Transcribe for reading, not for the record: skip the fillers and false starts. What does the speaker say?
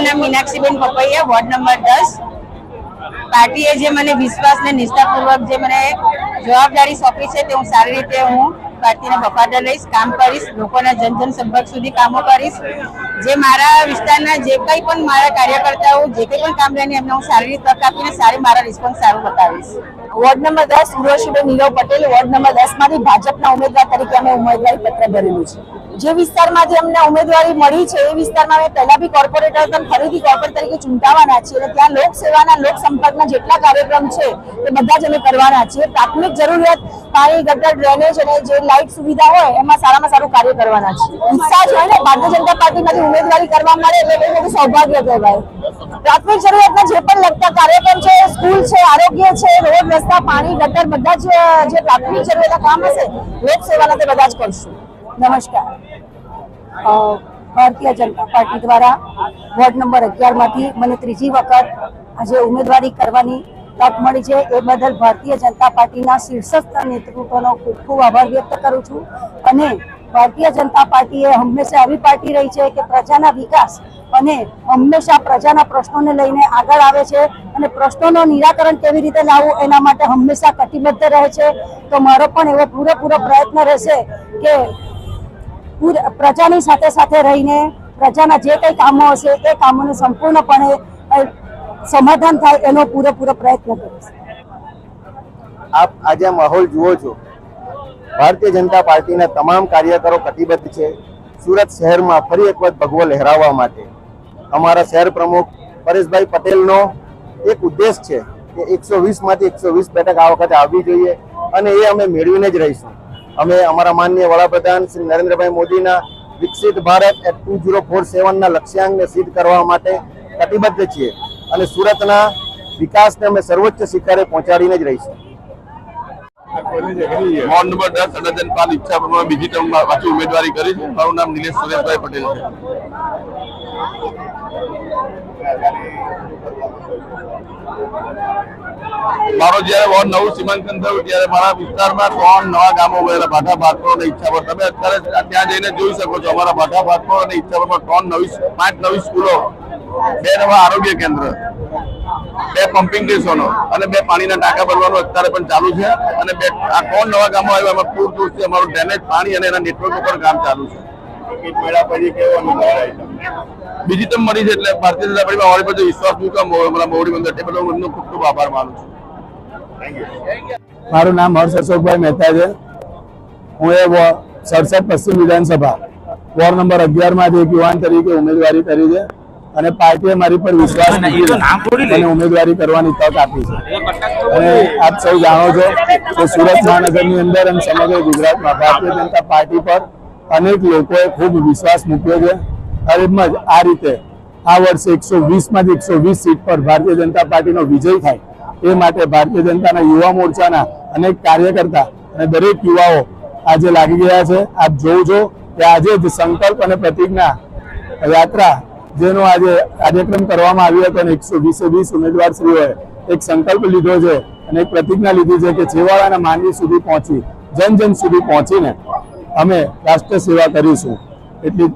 મારું નામ Meenakshiben પપૈયા, ward number 10. પાર્ટીએ જે મને વિશ્વાસ ને નિષ્ઠાપૂર્વક જે મને જવાબદારી સોંપી છે તે હું સારી રીતે પાર્ટીને વફાદાર રહીશ, કામ કરીશ, લોકોના જન સંપર્ક સુધી કામો કરીશ. જે મારા વિસ્તારના જે કંઈ પણ મારા કાર્યકર્તાઓ જે કંઈ પણ કામ લઈને એમને હું સારી રીતે તક આપીને મારા રિસ્પોન્સ સારું બતાવીશ. વોર્ડ નંબર 10 ઉર્વશીબેન નીરવ પટેલ, વોર્ડ નંબર 10 માંથી ભાજપના ઉમેદવાર તરીકે અમે ઉમેદવારી પત્ર ભરેલું છે. જે વિસ્તારમાંથી અમને ઉમેદવારી મળી છે એ વિસ્તારમાં અમે પહેલા બી કોર્પોરેટર હતા, ફરીથી કોર્પોરેટર તરીકે ચૂંટાવાના છીએ અને ત્યાં લોકસેવાના લોકસંપર્કના જેટલા કાર્યક્રમ છે તે બધા જ અમે કરવાના છીએ. પ્રાથમિક જરૂરિયાત પાણી, ગટર, ડ્રેનેજ અને જે લાઇટ સુવિધા હોય એમાં સારામાં સારું કાર્ય કરવાના છીએ. ઉત્સાહ છે ને ભારતીય જનતા પાર્ટીમાંથી ઉમેદવારી કરવા મળે એટલે બહુ મોટું સૌભાગ્ય કહેવાય. પ્રાથમિક જરૂરિયાતના જે પણ લગતા કાર્યક્રમ છે, સ્કૂલ છે, આરોગ્ય છે, રોડ રસ્તા, પાણી, ગટર બધા જ જે પ્રાથમિક જરૂરિયાતના કામ હશે લોકસેવાના તે બધા જ કરશું. નમસ્કાર. ભારતીય જનતા પાર્ટી દ્વારા વોર્ડ નંબર 11 માંથી મને ત્રીજી વખત આજે ઉમેદવારી કરવાની તક મળી છે. એ બદલ ભારતીય જનતા પાર્ટીના શીર્ષસ્થ નેતૃત્વનો ખૂબ ખૂબ આભાર વ્યક્ત કરું છું. અને ભારતીય જનતા પાર્ટી એ હંમેશા એવી પાર્ટી રહી છે કે પ્રજાના વિકાસ અને હંમેશા પ્રજાના પ્રશ્નોને લઈને આગળ આવે છે અને પ્રશ્નોનું નિરાકરણ કેવી રીતે લાવવું એના માટે હંમેશા કટિબદ્ધ રહે છે. તો મારો પણ એવો પૂરેપૂરો પ્રયત્ન રહેશે કે પ્રજાની સાથે સાથે રહીને પ્રજાના જે કંઈ કામો હશે એ કામોનું સંપૂર્ણપણે સમાધાન થાય એનો પૂરેપૂરો પ્રયત્ન કરીશ. આપ આજે માહોલ જુઓ છો, ભારતીય જનતા પાર્ટીના તમામ કાર્યકરો કટિબદ્ધ છે સુરત શહેરમાં ફરી એક વખત ભગવો લહેરાવવા માટે. અમારા શહેર પ્રમુખ પરેશભાઈ પટેલનો એક ઉદ્દેશ છે કે 120 માંથી 120 બેઠક આ વખતે આવવી જોઈએ અને એ અમે મેળવીને જ રહીશું. અમે અમારા માનનીય વડાપ્રધાન શ્રી નરેન્દ્રભાઈ મોદીના વિકસિત ભારત 2047ના લક્ષ્યાંકને સિદ્ધ કરવા માટે કટિબદ્ધ છીએ અને સુરતના વિકાસને અમે સર્વોચ્ચ શિખરે પહોંચાડીને જ રહીશું. વોર્ડ નંબર 10 અડજનપાલ ઈચ્છા પ્રમાણે બીજી ટર્મ પાછી ઉમેદવારી કરી છે. મારું નામ નિલેશ સુરેશભાઈ પટેલ છે. મારો જયારે વોર્ડ નવું સીમાંકન થયું ત્યારે મારા વિસ્તારમાં 3 નવા ગામો બનેલા, ભાઠા, ભાટપોર અને ઈચ્છાપુર. તમે અત્યારે ત્યાં જઈને જોઈ શકો છો. અમારા ભાઠા, ભાટપોર અને ઈચ્છાપુરમાં 5 નવી સ્કૂલો, 2 નવા આરોગ્ય કેન્દ્ર, 2 પમ્પિંગ સ્ટેશનો અને 2 પાણીના ટાંકા ભરવાનું અત્યારે પણ ચાલુ છે અને 3 નવા ગામો આવ્યા. એમાં પૂરથી અમારું ડ્રેનેજ, પાણી અને એના નેટવર્ક ઉપર કામ ચાલુ છે. બીજી ટર્મ મળી છે એટલે ભારતીય જનતા પાર્ટીમાં અમારી પર વિશ્વાસ મૂક્યો મોવડી બંદર તે બદલ હું ખૂબ ખૂબ આભાર માનું છું. મારું નામ હર્ષ અશોકભાઈ મહેતા છે. હું એ 67 પશ્ચિમ વિધાનસભા વોર્ડ નંબર 11 માંથી એક યુવાન તરીકે ઉમેદવારી કરી છે અને પાર્ટીએ મારી પર વિશ્વાસ મૂકીને મને ઉમેદવારી કરવાની તક આપી છે. અને આપ સૌ જાણો છો કે સુરત મહાનગરની અંદર અને સમગ્ર ગુજરાતમાં ભારતીય જનતા પાર્ટી પર અનેક લોકોએ ખૂબ વિશ્વાસ મૂક્યો છે. એમ જ આ રીતે આ વર્ષે 120 માંથી 120 સીટ પર ભારતીય જનતા પાર્ટીનો વિજય થાય એ માટે ભારતીય જનતાના યુવા મોરચાના અનેક કાર્યકર્તા અને દરેક યુવાઓ આજે લાગી ગયા છે. આપ જોઉં છો કે આજે જ સંકલ્પ અને પ્રતિજ્ઞા યાત્રા જેનો આજે કાર્યક્રમ કરવામાં આવ્યો હતો અને 120 ઉમેદવારશ્રીઓએ એક સંકલ્પ લીધો છે અને એક પ્રતિજ્ઞા લીધી છે કે છેવાડાના માનવી સુધી પહોંચી જન સુધી પહોંચીને અમે રાષ્ટ્ર સેવા કરીશું. એટલી